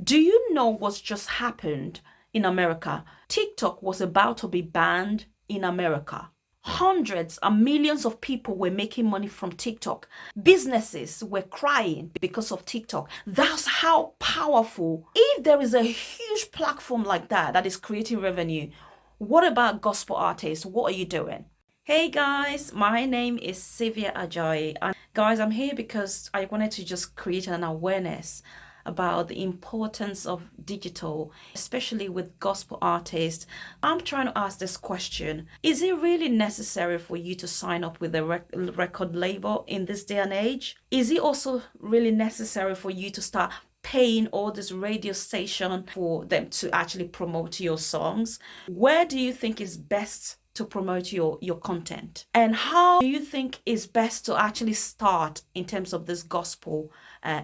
Do you know what's just happened in America? TikTok was about to be banned in America. Hundreds and millions of people were making money from TikTok. Businesses were crying because of TikTok. That's how powerful. If there is a huge platform like that is creating revenue, what about gospel artists? What are you doing? Hey guys, my name is Sylvia Ajayi. And guys, I'm here because I wanted to just create an awareness about the importance of digital, especially with gospel artists. I'm trying to ask this question. Is it really necessary for you to sign up with a record label in this day and age? Is it also really necessary for you to start paying all this radio station for them to actually promote your songs? Where do you think is best to promote your content? And how do you think is best to actually start in terms of this gospel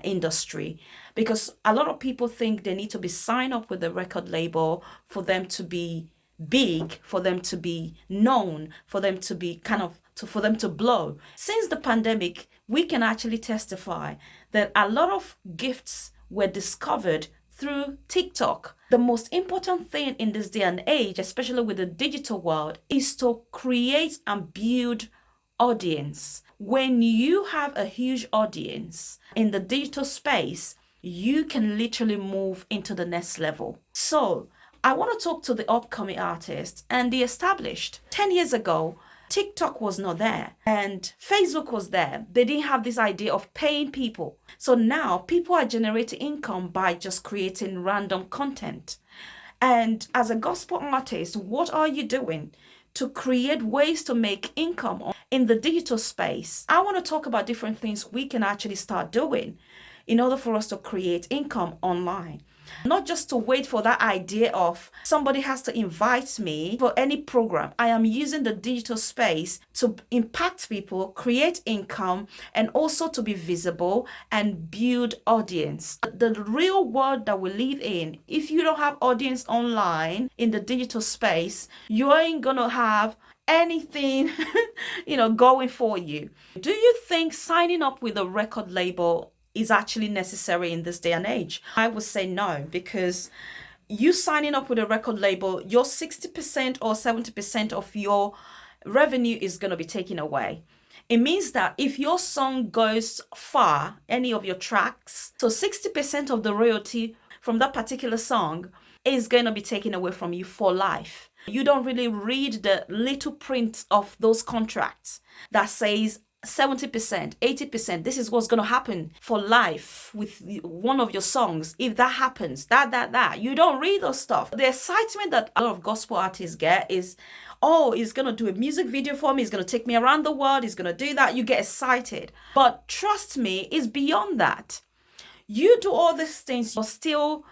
industry? Because a lot of people think they need to be signed up with a record label for them to be big, for them to be known, for them to be for them to blow. Since the pandemic, we can actually testify that a lot of gifts were discovered through TikTok. The most important thing in this day and age, especially with the digital world, is to create and build audience. When you have a huge audience in the digital space, you can literally move into the next level. So I want to talk to the upcoming artists and the established. 10 years ago, TikTok was not there and Facebook was there. They didn't have this idea of paying people. So now people are generating income by just creating random content. And as a gospel artist, what are you doing to create ways to make income in the digital space? I want to talk about different things we can actually start doing in order for us to create income online. Not just to wait for that idea of somebody has to invite me for any program. I am using the digital space to impact people, create income, and also to be visible and build audience. The real world that we live in, if you don't have audience online in the digital space, you ain't gonna have anything going for you. Do you think signing up with a record label is actually necessary in this day and age? I would say no, because you signing up with a record label, your 60% or 70% of your revenue is going to be taken away. It means that if your song goes far, any of your tracks, so 60% of the royalty from that particular song is going to be taken away from you for life. You don't really read the little print of those contracts that says 70%, 80%, this is what's going to happen for life with one of your songs. If that happens, that, you don't read those stuff. The excitement that a lot of gospel artists get is, oh, he's going to do a music video for me. He's going to take me around the world. He's going to do that. You get excited. But trust me, it's beyond that. You do all these things, but still,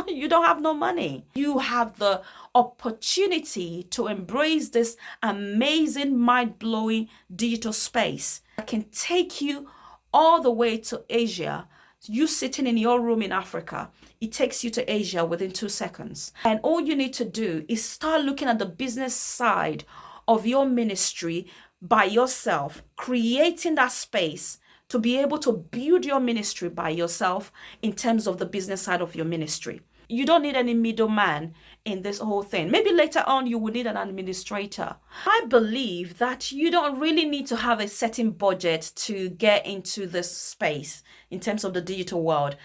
you don't have no money. You have the opportunity to embrace this amazing, mind-blowing digital space that can take you all the way to Asia. You sitting in your room in Africa, it takes you to Asia within 2 seconds. And all you need to do is start looking at the business side of your ministry by yourself, creating that space to be able to build your ministry by yourself in terms of the business side of your ministry. You don't need any middleman in this whole thing. Maybe later on you will need an administrator. I believe that you don't really need to have a certain budget to get into this space in terms of the digital world.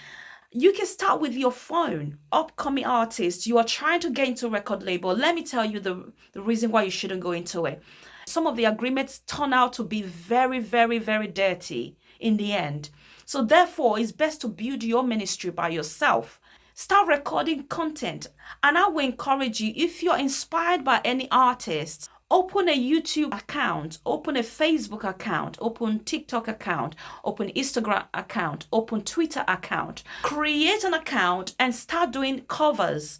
You can start with your phone. Upcoming artists, you are trying to get into a record label. Let me tell you the reason why you shouldn't go into it. Some of the agreements turn out to be very, very, very dirty in the end. So therefore, it's best to build your ministry by yourself. Start recording content. And I will encourage you, if you're inspired by any artist, open a YouTube account, open a Facebook account, open TikTok account, open Instagram account, open Twitter account. Create an account and start doing covers.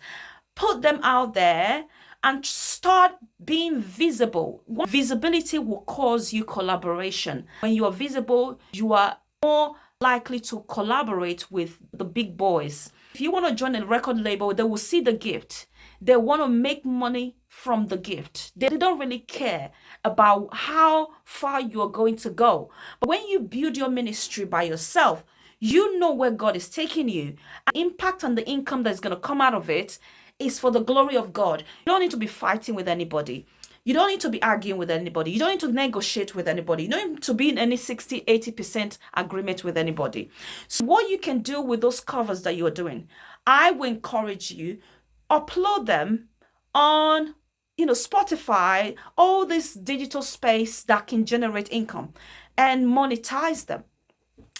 Put them out there and start being visible. Visibility will cause you collaboration. When you are visible, you are more likely to collaborate with the big boys. If you want to join a record label, they will see the gift. They want to make money from the gift. They don't really care about how far you are going to go. But when you build your ministry by yourself, You know where God is taking you. The impact and the income that's going to come out of it is for the glory of God. You don't need to be fighting with anybody. You don't need to be arguing with anybody. You don't need to negotiate with anybody. You don't need to be in any 60, 80% agreement with anybody. So what you can do with those covers that you're doing, I will encourage you, upload them on Spotify, all this digital space that can generate income and monetize them.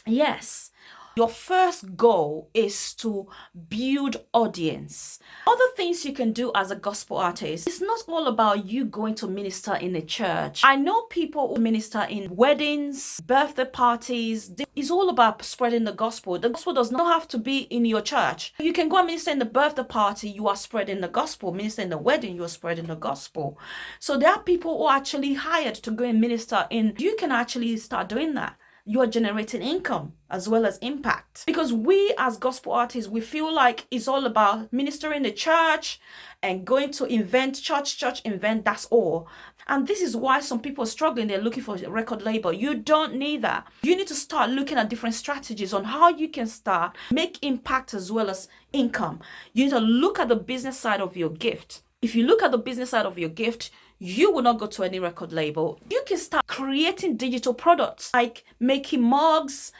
Yes. Your first goal is to build audience. Other things you can do as a gospel artist, it's not all about you going to minister in a church. I know people who minister in weddings, birthday parties. It's all about spreading the gospel. The gospel does not have to be in your church. You can go and minister in the birthday party, you are spreading the gospel. Minister in the wedding, you are spreading the gospel. So there are people who are actually hired to go and minister in. You can actually start doing that. You are generating income as well as impact. Because we as gospel artists, we feel like it's all about ministering in the church and going to church event, that's all. And this is why some people are struggling. They're looking for a record label. You don't need that. You need to start looking at different strategies on how you can start, make impact as well as income. You need to look at the business side of your gift. If you look at the business side of your gift, you will not go to any record label. You can start creating digital products like making mugs,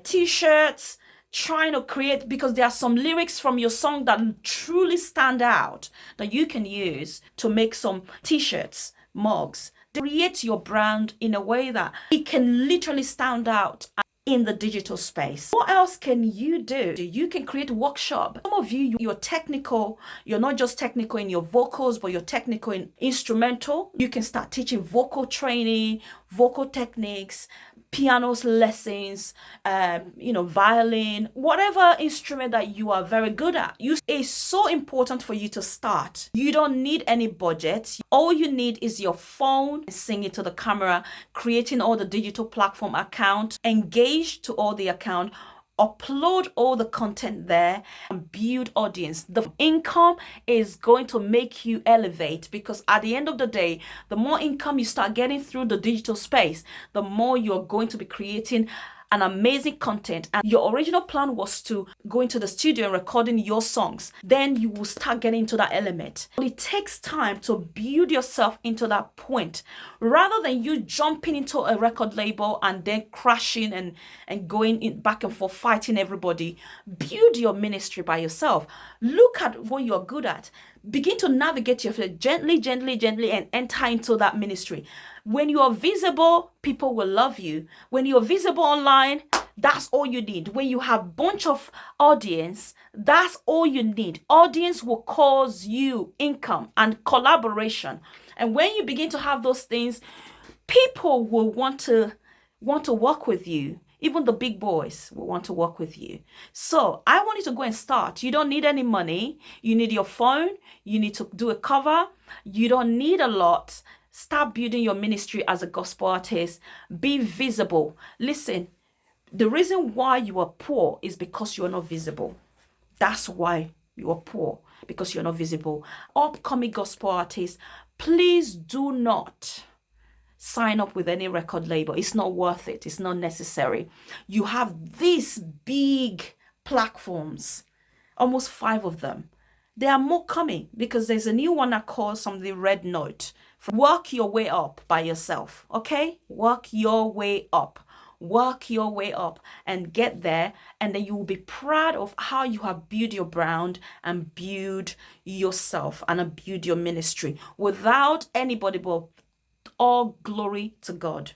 t-shirts, trying to create, because there are some lyrics from your song that truly stand out that you can use to make some t-shirts, mugs. Create your brand in a way that it can literally stand out in the digital space. What else can you do? You can create a workshop. Some of you, you're technical. You're not just technical in your vocals, but you're technical in instrumental. You can start teaching vocal training, vocal techniques, pianos lessons, violin, whatever instrument that you are very good at. It's so important for you to start. You don't need any budget. All you need is your phone, singing to the camera, creating all the digital platform account, engage to all the account, upload all the content there and build audience. The income is going to make you elevate, because at the end of the day, the more income you start getting through the digital space, the more you're going to be creating an amazing content. And your original plan was to go into the studio and recording your songs. Then you will start getting into that element. But it takes time to build yourself into that point, rather than you jumping into a record label and then crashing and going in back and forth, fighting everybody. Build your ministry by yourself. Look at what you're good at. Begin to navigate yourself gently, and enter into that ministry. When you are visible, people will love you. When you're visible online, that's all you need. When you have a bunch of audience, that's all you need. Audience will cause you income and collaboration. And when you begin to have those things, people will want to work with you. Even the big boys will want to work with you. So I want you to go and start. You don't need any money. You need your phone. You need to do a cover. You don't need a lot. Start building your ministry as a gospel artist. Be visible. Listen, the reason why you are poor is because you are not visible. That's why you are poor, because you're not visible. Upcoming gospel artists, please do not sign up with any record label. It's not worth it. It's not necessary. You have these big platforms, almost 5 of them. There are more coming, because there's a new one that calls something Red Note. Work your way up by yourself, okay? Work your way up. Work your way up and get there, and then you will be proud of how you have built your brand and build yourself and build your ministry without anybody, but all glory to God.